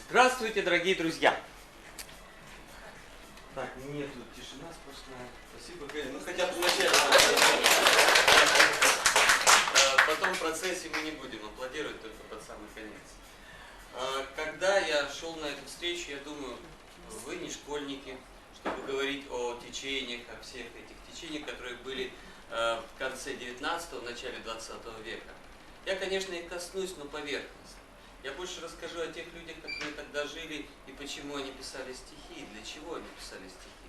Здравствуйте, дорогие друзья! Так, нет, тут тишина сплошная. Спасибо, ну хотя бы вначале. Потом в процессе мы не будем аплодировать, только под самый конец. Когда я шел на эту встречу, я думаю, вы не школьники, чтобы говорить о течениях, о всех этих течениях, которые были в конце 19-го, в начале 20 века. Я, конечно, их коснусь, но поверхностно. Я больше расскажу о тех людях, которые тогда жили, и почему они писали стихи, и для чего они писали стихи.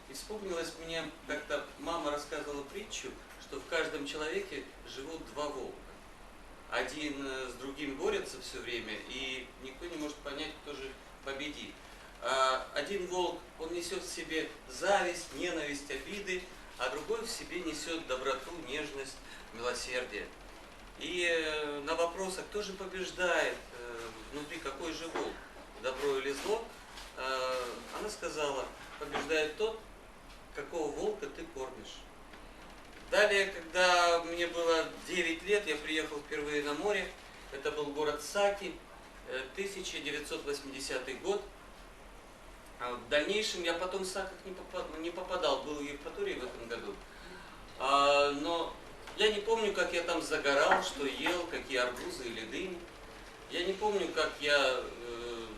И вспомнилось мне, как-то мама рассказывала притчу, что в каждом человеке живут два волка. Один с другим борется все время, и никто не может понять, кто же победит. Один волк, он несет в себе зависть, ненависть, обиды, а другой в себе несет доброту, нежность, милосердие. И на вопрос, а кто же побеждает внутри, какой же волк, добро или зло, она сказала, побеждает тот, какого волка ты кормишь. Далее, когда мне было 9 лет, я приехал впервые на море, это был город Саки, 1980 год. В дальнейшем я потом в Саках не попадал, был в Евпатории в этом году, но я не помню, как я там загорал, что ел, какие арбузы или дыни. Я не помню, как я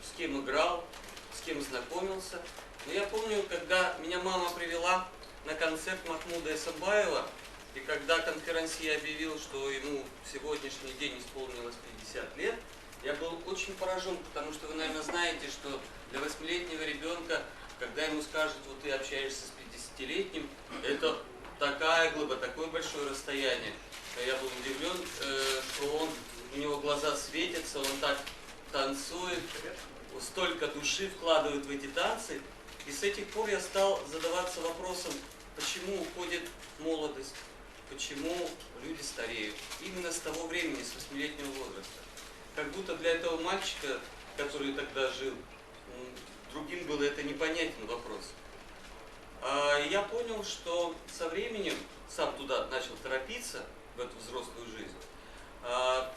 с кем играл, с кем знакомился. Но я помню, когда меня мама привела на концерт Махмуда Эсамбаева, и когда конферансье объявил, что ему в сегодняшний день исполнилось 50 лет, я был очень поражен, потому что вы, наверное, знаете, что для 8-летнего ребенка, когда ему скажут, вот ты общаешься с 50-летним, это такая глыба, такое большое расстояние. Я был удивлен, что у него глаза светятся, он так танцует, столько души вкладывает в эти танцы. И с этих пор я стал задаваться вопросом, почему уходит молодость, почему люди стареют. Именно с того времени, с 8-летнего возраста. Как будто для этого мальчика, который тогда жил, другим было это непонятен вопрос. Я понял, что со временем, сам туда начал торопиться, в эту взрослую жизнь,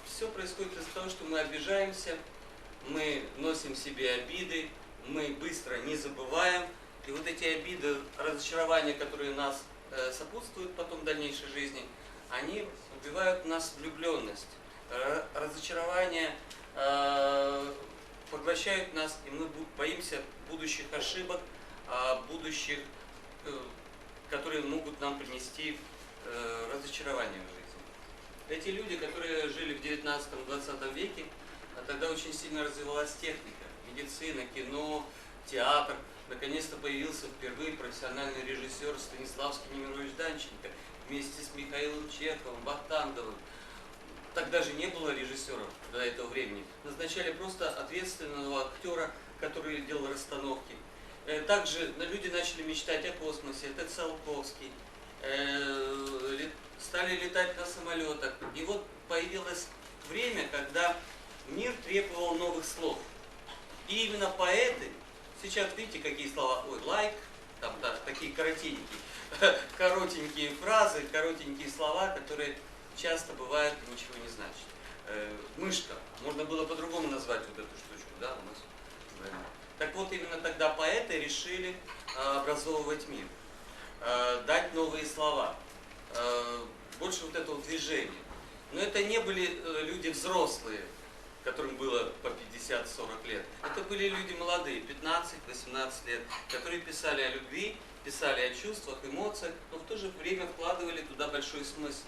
все происходит из-за того, что мы обижаемся, мы носим в себе обиды, мы быстро не забываем, и вот эти обиды, разочарования, которые нас сопутствуют потом в дальнейшей жизни, они убивают в нас влюбленность. Разочарования поглощают нас, и мы боимся будущих ошибок, будущих, которые могут нам принести разочарование в жизни. Эти люди, которые жили в 19-20 веке, тогда очень сильно развивалась техника, медицина, кино, театр. Наконец-то появился впервые профессиональный режиссер Станиславский Немирович Данченко вместе с Михаилом Чеховым, Вахтанговым. Тогда же не было режиссеров до этого времени. Назначали просто ответственного актера, который делал расстановки. Также люди начали мечтать о космосе, это Циолковский, стали летать на самолетах. И вот появилось время, когда мир требовал новых слов. И именно поэты, сейчас видите, какие слова, ой, лайк, там, да, такие коротенькие фразы, коротенькие слова, которые часто бывают и ничего не значат. Мышка, можно было по-другому назвать вот эту штучку, да, у нас. Так вот, именно тогда поэты решили образовывать мир, дать новые слова, больше вот этого движения. Но это не были люди взрослые, которым было по 50-40 лет. Это были люди молодые, 15-18 лет, которые писали о любви, писали о чувствах, эмоциях, но в то же время вкладывали туда большой смысл.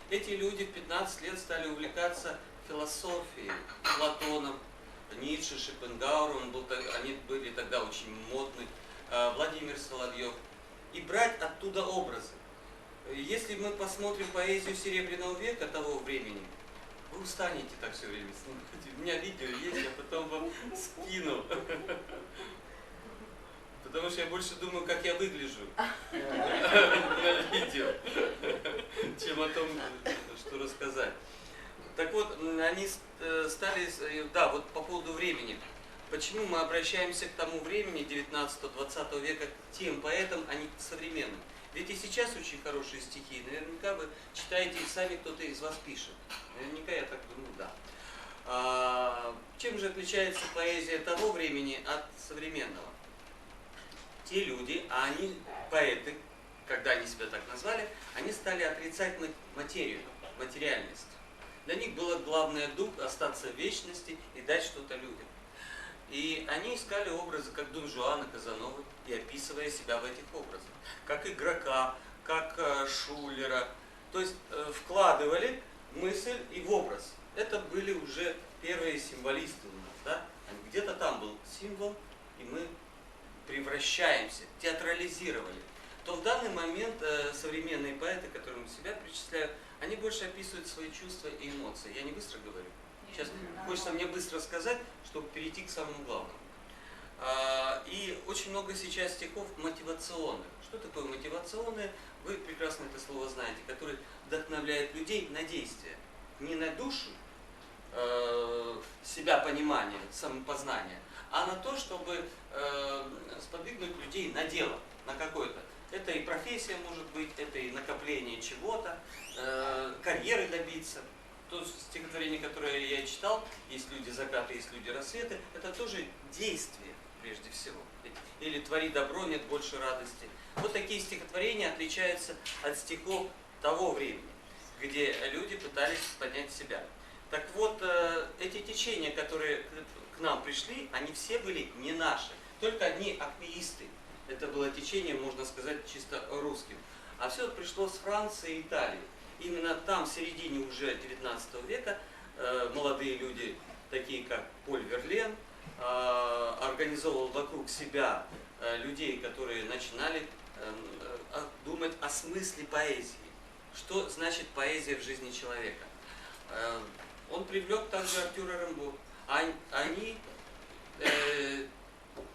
Эти люди в 15 лет стали увлекаться философией, Платоном, Ницше, Шопенгауэром, они были тогда очень модны, Владимир Соловьев, и брать оттуда образы. Если мы посмотрим поэзию Серебряного века того времени, вы устанете так все время смотреть. У меня видео есть, я потом вам скину. Потому что я больше думаю, как я выгляжу на видео, чем о том, что рассказать. Так вот, они стали, да, вот по поводу времени. Почему мы обращаемся к тому времени 19-20 века, к тем поэтам, а не к современным? Ведь и сейчас очень хорошие стихи, наверняка вы читаете их сами, кто-то из вас пишет. Наверняка, я так думаю, да. Чем же отличается поэзия того времени от современного? Те люди, а они поэты, когда они себя так назвали, они стали отрицать материю, материальность. Для них было главное дух, остаться в вечности и дать что-то людям. И они искали образы, как Дон Жуана, Казановы, и описывая себя в этих образах. Как игрока, как шулера. То есть вкладывали мысль и в образ. Это были уже первые символисты у нас. Да? Где-то там был символ, и мы превращаемся, театрализировали. То в данный момент современные поэты, которым себя причисляют, они больше описывают свои чувства и эмоции. Я не быстро говорю. Сейчас хочется мне быстро сказать, чтобы перейти к самому главному. И очень много сейчас стихов мотивационных. Что такое мотивационные? Вы прекрасно это слово знаете, которые вдохновляют людей на действие. Не на душу, себя понимание, самопознание, а на то, чтобы сподвигнуть людей на дело, на какое-то. Это и профессия может быть, это и накопление чего-то, карьеры добиться. То стихотворение, которое я читал, «Есть люди закаты, есть люди рассветы», это тоже действие, прежде всего. Или «Твори добро, нет больше радости». Вот такие стихотворения отличаются от стихов того времени, где люди пытались поднять себя. Так вот, эти течения, которые к нам пришли, они все были не наши. Только одни акмеисты. Это было течение, можно сказать, чисто русским. А все пришло с Франции и Италии. Именно там, в середине уже 19 века, молодые люди, такие как Поль Верлен, организовывал вокруг себя людей, которые начинали думать о смысле поэзии. Что значит поэзия в жизни человека? Он привлек также Артюра Рембо. Они,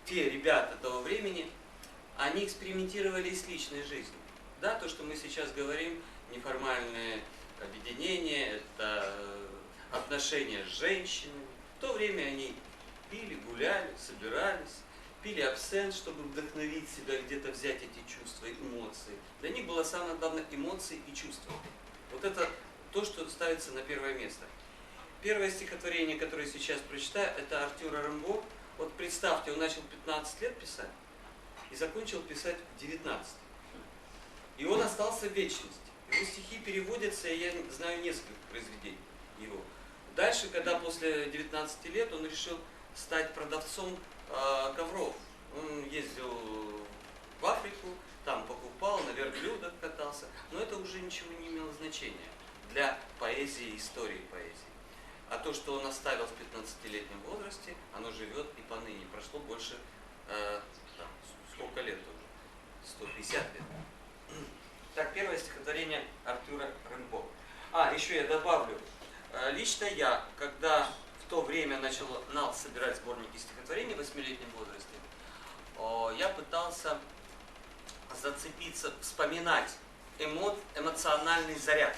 те ребята того времени, они экспериментировали с личной жизнью. Да, то, что мы сейчас говорим, неформальные объединения, это отношения с женщинами. В то время они пили, гуляли, собирались, пили абсент, чтобы вдохновить себя, где-то взять эти чувства, эмоции. Для них было самое главное эмоции и чувства. Вот это то, что ставится на первое место. Первое стихотворение, которое сейчас прочитаю, это Артюра Рембо. Вот представьте, он начал 15 лет писать и закончил писать в 19. И он остался в вечности. Его стихи переводятся, и я знаю несколько произведений его. Дальше, когда после 19 лет он решил стать продавцом ковров. Он ездил в Африку, там покупал, на верблюдах катался. Но это уже ничего не имело значения для поэзии, истории поэзии. А то, что он оставил в 15-летнем возрасте, оно живет и поныне. Прошло больше, сколько лет уже? 150 лет. Так, первое стихотворение Артюра Рембо. Еще я добавлю. Лично я, когда в то время начинал собирать сборники стихотворений в 8-летнем возрасте, я пытался зацепиться, вспоминать эмоциональный заряд.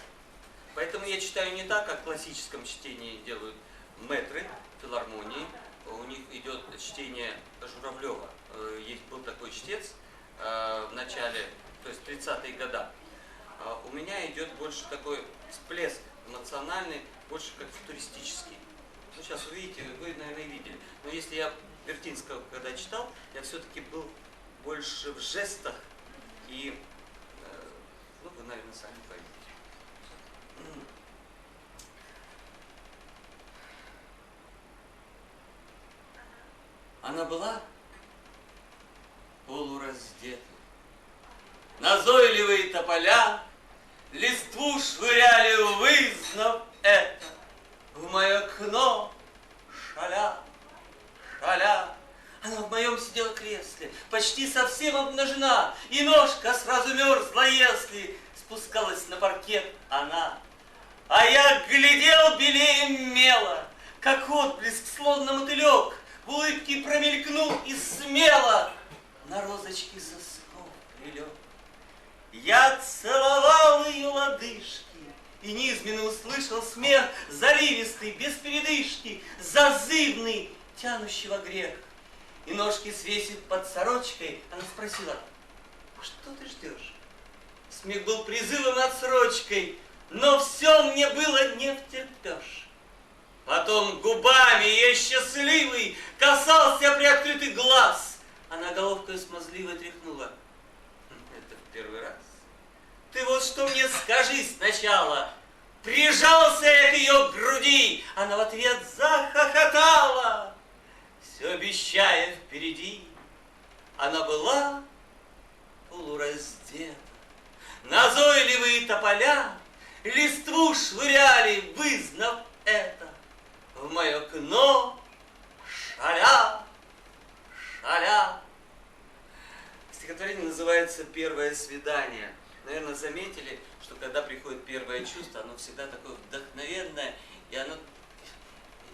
Поэтому я читаю не так, как в классическом чтении делают мэтры филармонии. У них идет чтение Журавлева. Был такой чтец в начале, то есть 30-е годы. У меня идет больше такой всплеск эмоциональный, больше как футуристический. Ну, сейчас увидите, вы, наверное, видели. Но если я Вертинского когда читал, я все-таки был больше в жестах и, вы, наверное, сами поймете. Она была полураздета. Назойливые тополя листву швыряли вызнав это. В мое окно шаля, шаля. Она в моем сидела кресле, почти совсем обнажена, и ножка сразу мерзла, если спускалась на паркет она. А я глядел белее мела, как отблеск, словно мотылек, в улыбке промелькнул и смело на розочки сосков прилег. Я целовал ее лодыжки и низменно услышал смех, заливистый, без передышки, зазывный, тянущего грех. И ножки свесив под сорочкой, она спросила: что ты ждешь? Смех был призывом отсрочкой, но все мне было не втерпешь. Потом губами ее счастливый, касался приоткрытый глаз. Она головкой смазливо тряхнула. Это в первый раз. Ты вот что мне скажи сначала. Прижался я к ее груди. Она в ответ захохотала, все обещая впереди. Она была полураздета. Назойливые тополя листву швыряли, вызнав это. В мое окно шаля, шаля. Стихотворение называется «Первое свидание». Наверное, заметили, что когда приходит первое чувство, оно всегда такое вдохновенное,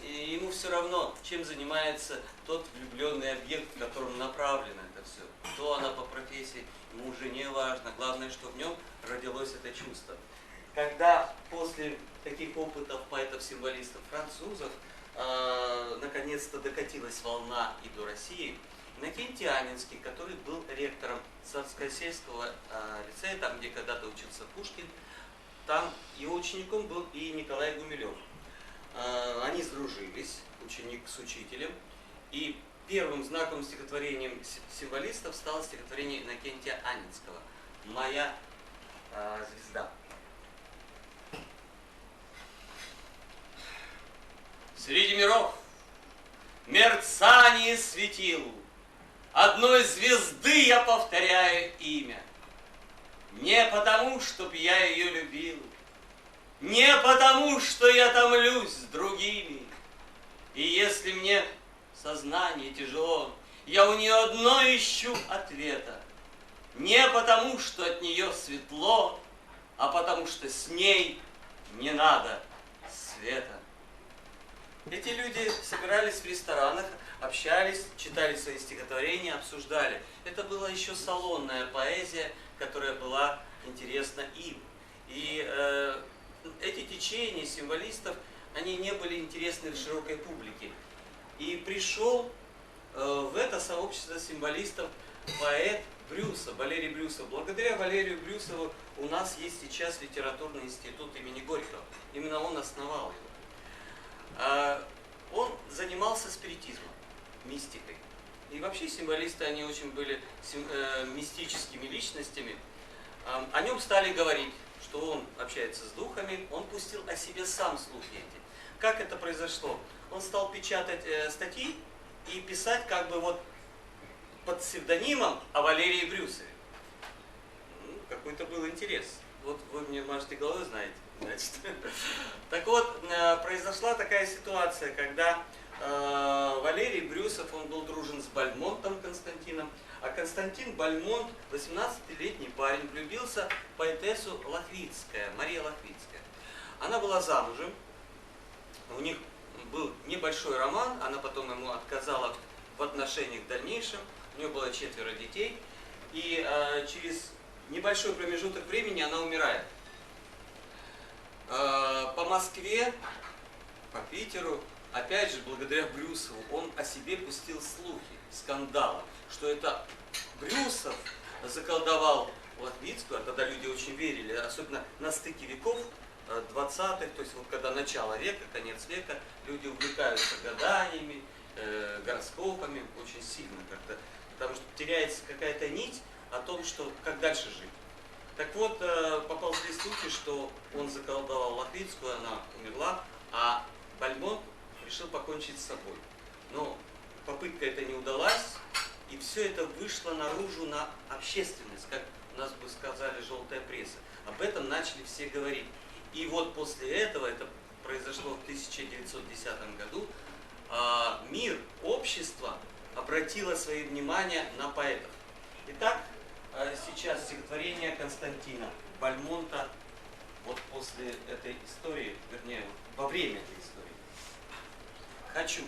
и ему все равно, чем занимается тот влюбленный объект, к которому направлено это все. Кто она по профессии, ему уже не важно. Главное, что в нем родилось это чувство. Когда после таких опытов поэтов-символистов французов наконец-то докатилась волна и до России, Иннокентий Анинский, который был ректором Царскосельского лицея, там, где когда-то учился Пушкин, там его учеником был и Николай Гумилев. Они сдружились, ученик с учителем, и первым знаковым стихотворением символистов стало стихотворение Иннокентия Анинского «Моя звезда». Среди миров мерцание светил, одной звезды я повторяю имя. Не потому, чтоб я ее любил, не потому, что я томлюсь с другими. И если мне сознание тяжело, я у нее одно ищу ответа. Не потому, что от нее светло, а потому, что с ней не надо света. Эти люди собирались в ресторанах, общались, читали свои стихотворения, обсуждали. Это была еще салонная поэзия, которая была интересна им. И эти течения символистов, они не были интересны в широкой публике. И пришел в это сообщество символистов поэт Брюсов, Валерий Брюсов. Благодаря Валерию Брюсову у нас есть сейчас литературный институт имени Горького. Именно он основал его. Он занимался спиритизмом, мистикой. И вообще символисты, они очень были мистическими личностями. О нем стали говорить, что он общается с духами, он пустил о себе сам слухи эти. Как это произошло? Он стал печатать статьи и писать как бы вот под псевдонимом о Валерии Брюсове. Какой-то был интерес. Вот вы мне машете головой, знаете. Значит. Так вот, произошла такая ситуация, когда Валерий Брюсов, он был дружен с Бальмонтом Константином, а Константин Бальмонт, 18-летний парень, влюбился в поэтессу Лохвицкая, Мария Лохвицкая. Она была замужем, у них был небольшой роман, она потом ему отказала в отношениях в дальнейшем, у нее было 4 детей, и через небольшой промежуток времени она умирает. По Москве, по Питеру, опять же, благодаря Брюсову, он о себе пустил слухи, скандалы, что это Брюсов заколдовал Лохвицкую, а тогда люди очень верили, особенно на стыке веков, 20-х, то есть вот когда начало века, конец века, люди увлекаются гаданиями, гороскопами очень сильно как-то, потому что теряется какая-то нить о том, что как дальше жить. Так вот, поползли слухи, что он заколдовал Лохвицкую, она умерла, а Бальмонт решил покончить с собой. Но попытка эта не удалась, и все это вышло наружу на общественность, как у нас бы сказали, желтая пресса. Об этом начали все говорить. И вот после этого, это произошло в 1910 году, мир, общество обратило свое внимание на поэтов. Итак, сейчас стихотворение Константина Бальмонта, вот после этой истории, вернее, во время этой истории. Хочу.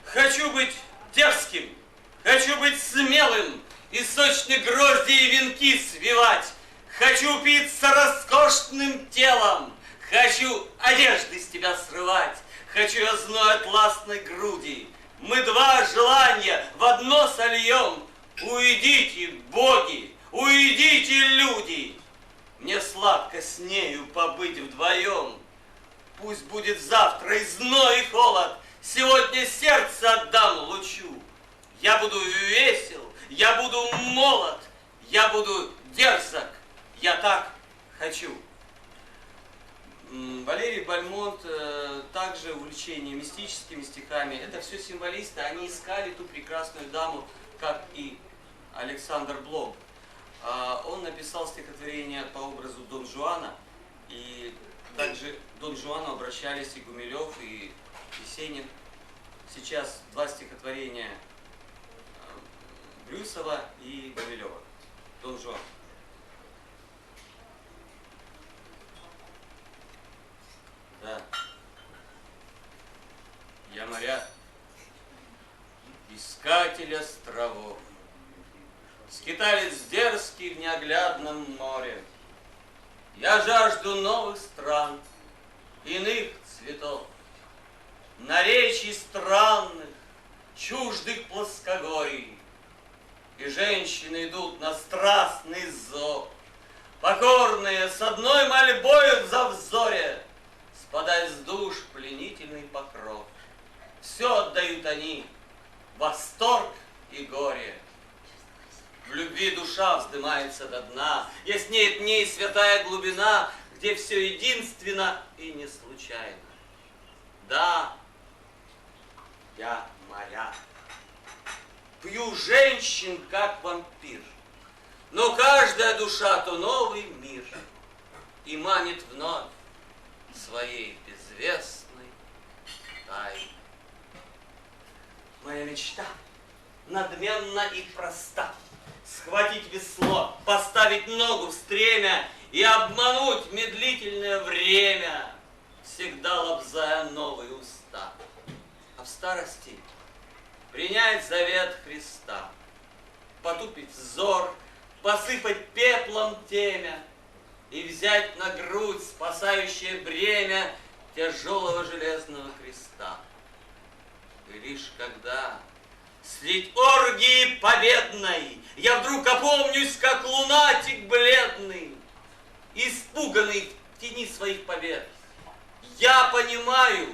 Хочу быть дерзким, хочу быть смелым, и сочные грозди и венки свивать. Хочу упиться роскошным телом, хочу одежды с тебя срывать, хочу я зной атласной груди. Мы два желания в одно сольем. Уйдите, боги, уйдите, люди. Мне сладко с нею побыть вдвоем. Пусть будет завтра и зной, и холод, сегодня сердце отдам лучу. Я буду весел, я буду молод, я буду дерзок, я так хочу. Валерий Бальмонт, также увлечение мистическими стихами. Это все символисты, они искали ту прекрасную даму, как и Александр Блок. Он написал стихотворение по образу Дон Жуана, и также к Дон Жуану обращались и Гумилев, и Есенин. Сейчас два стихотворения Брюсова и Гумилева. Дон Жуан. Да. Я моряк, искатель островов, скиталец дерзкий в неоглядном море. Я жажду новых стран, иных цветов, наречий странных, чуждых плоскогорий. И женщины идут на страстный зов, покорные, с одной мольбой в взоре, спадает с душ пленительный покров. Все отдают они, восторг и горе. В любви душа вздымается до дна, яснеет в ней святая глубина, где все единственно и не случайно. Да, я моряк, пью женщин, как вампир, но каждая душа то новый мир и манит вновь своей безвестной тайной. Моя мечта надменна и проста. Схватить весло, поставить ногу в стремя и обмануть медлительное время, всегда лобзая новые уста. А в старости принять завет Христа, потупить взор, посыпать пеплом темя и взять на грудь спасающее бремя тяжелого железного креста. И лишь когда средь оргии победной я вдруг опомнюсь, как лунатик бледный, испуганный в тени своих побед, я понимаю,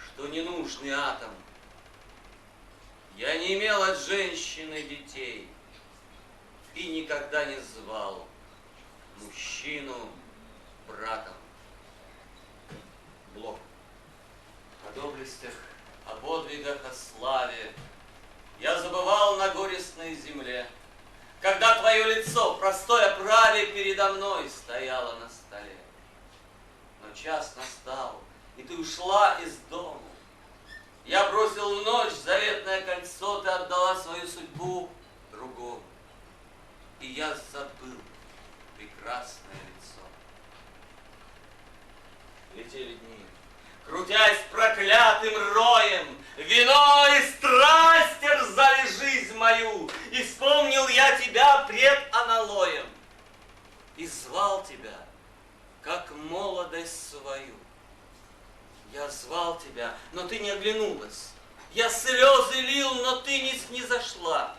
что ненужный атом. Я не имел от женщины детей и никогда не звал мужчину братом. Блок. О доблестях, о подвигах, о славе я забывал на горестной земле, когда твое лицо в простой оправе передо мной стояло на столе. Но час настал, и ты ушла из дома. Я бросил в ночь заветное кольцо, ты отдала свою судьбу другому. И я забыл прекрасное лицо. Летели дни, крутясь проклятым роем, вино и страсть терзали жизнь мою, и вспомнил я тебя пред аналоем, и звал тебя, как молодость свою. Я звал тебя, но ты не оглянулась. Я слезы лил, но ты не снизошла.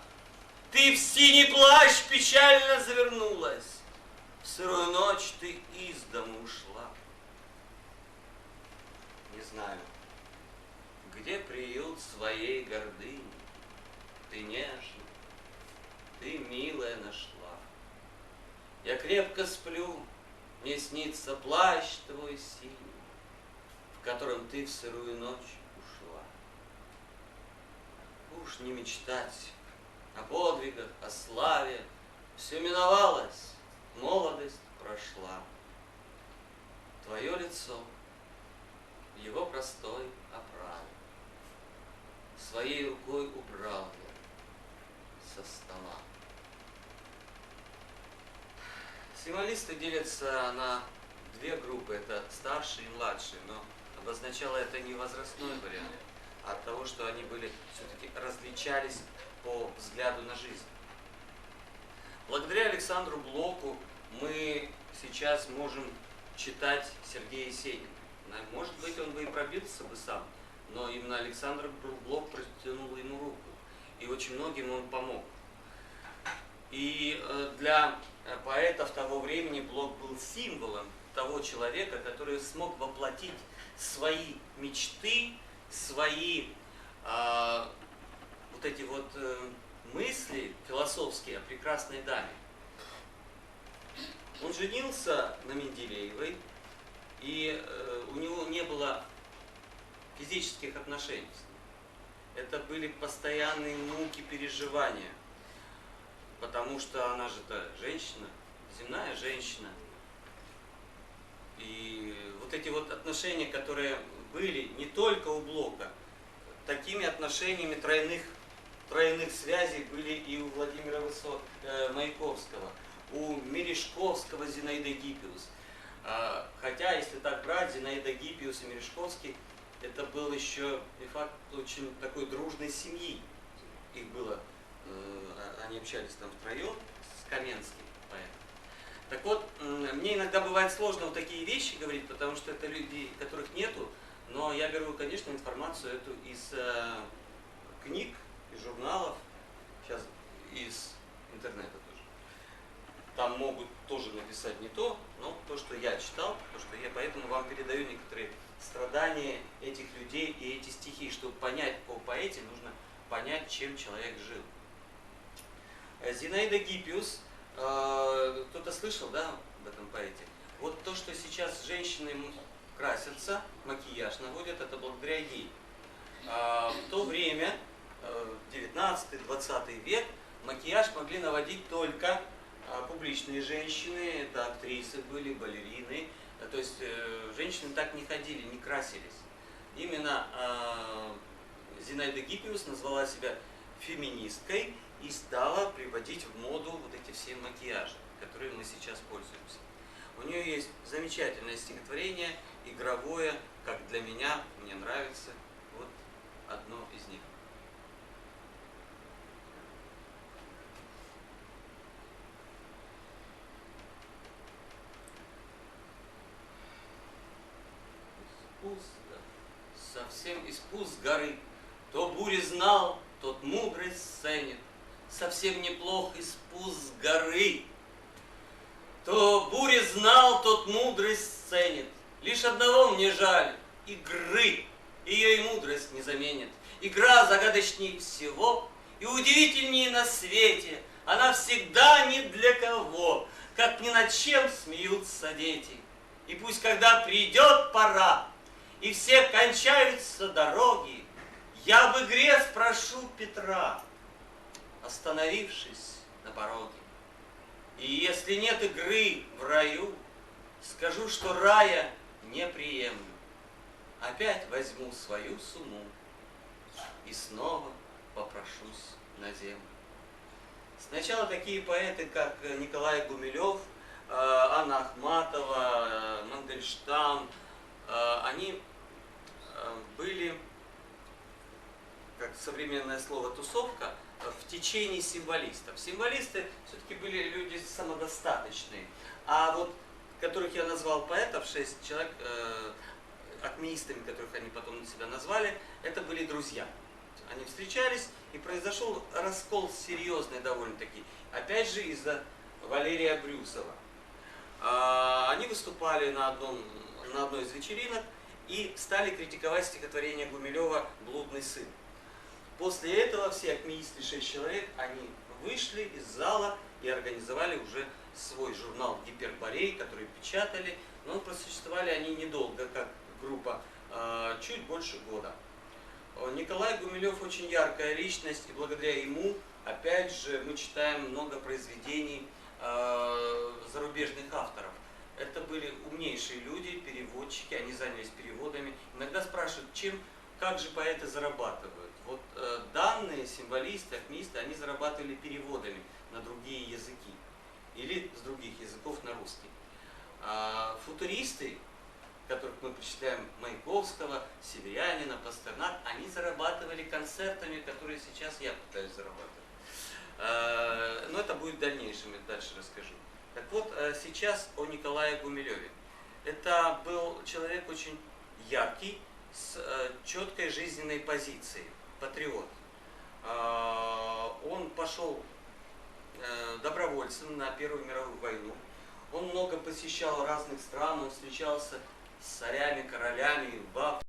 Ты в синий плащ печально завернулась. В сырую ночь ты из дому ушла. Не знаю, где приют своей гордыни. Ты нежно, ты милая нашла. Я крепко сплю, мне снится плащ твой синий, в котором ты в сырую ночь ушла. Уж не мечтать о подвигах, о славе, все миновалось, молодость прошла. Твое лицо в его простой оправе своей рукой убрал я со стола. Символисты делятся на две группы, это старшие и младшие, но обозначало это не возрастной вариант, а от того, что они были все-таки различались по взгляду на жизнь. Благодаря Александру Блоку мы сейчас можем читать Сергея Есенина. Может быть, он бы и пробился бы сам, но именно Александр Блок протянул ему руку, и очень многим он помог. И для поэтов того времени Блок был символом того человека, который смог воплотить свои мечты, свои вот эти вот мысли философские о прекрасной даме. Он женился на Менделеевой, и у него не было физических отношений с ней. Это были постоянные муки, переживания, потому что она же-то женщина, земная женщина. И вот эти вот отношения, которые были не только у Блока, такими отношениями тройных связей были и у Владимира Маяковского, у Мережковского, Зинаиды Гиппиус. Хотя, если так брать, Зинаида Гиппиус и Мережковский, это был еще de facto очень такой дружной семьи. Их было, они общались там втроем с Каменским поэтом. Так вот, мне иногда бывает сложно вот такие вещи говорить, потому что это люди, которых нету, но я беру, конечно, информацию эту из книг, из журналов, сейчас из интернета тоже. Там могут тоже написать не то, но то, что я читал, то, что я поэтому вам передаю некоторые страдания этих людей и эти стихи. Чтобы понять о поэте, нужно понять, чем человек жил. Зинаида Гиппиус, кто-то слышал, да, об этом поэте? Вот то, что сейчас женщины красятся, макияж наводят, это благодаря ей. В то время, 19-20 век, макияж могли наводить только публичные женщины, это актрисы были, балерины. То есть женщины так не ходили, не красились. Именно Зинаида Гиппиус назвала себя феминисткой и стала приводить в моду вот эти все макияжи, которыми мы сейчас пользуемся. У нее есть замечательное стихотворение, игровое, как для меня, мне нравится. Вот одно из них. Совсем из пуст горы, кто бури знал, тот мудрость ценит. Совсем неплох из пуст горы, кто бури знал, тот мудрость ценит. Лишь одного мне жаль, игры, ее и мудрость не заменит. Игра загадочней всего и удивительней на свете. Она всегда ни для кого, как ни над чем смеются дети. И пусть, когда придет пора, и все кончаются дороги, я в игре спрошу Петра, остановившись на пороге. И если нет игры в раю, скажу, что рая не приемлю. Опять возьму свою сумму и снова попрошусь на землю. Сначала такие поэты, как Николай Гумилев, Анна Ахматова, Мандельштам, они были, как современное слово тусовка, в течении символистов. Символисты все-таки были люди самодостаточные. А вот, которых я назвал поэтов, 6 человек, акмеистами, которых они потом себя назвали, это были друзья. Они встречались, и произошел раскол серьезный довольно-таки. Опять же, из-за Валерия Брюсова. Они выступали на одной из вечеринок и стали критиковать стихотворение Гумилева «Блудный сын». После этого все акмеисты, 6 человек, они вышли из зала и организовали уже свой журнал «Гиперборей», который печатали, но просуществовали они недолго, как группа, чуть больше года. Николай Гумилев очень яркая личность, и благодаря ему, опять же, мы читаем много произведений зарубежных авторов. Это были умнейшие люди, переводчики, они занялись переводами. Иногда спрашивают, как же поэты зарабатывают. Вот данные символисты, акмеисты, они зарабатывали переводами на другие языки или с других языков на русский. Футуристы, которых мы причисляем Маяковского, Северянина, Пастернак, они зарабатывали концертами, которые сейчас я пытаюсь зарабатывать. Но это будет в дальнейшем, я дальше расскажу. Так вот, сейчас о Николае Гумилеве. Это был человек очень яркий, с четкой жизненной позицией, патриот. Он пошел добровольцем на Первую мировую войну. Он много посещал разных стран, он встречался с царями, королями, баб.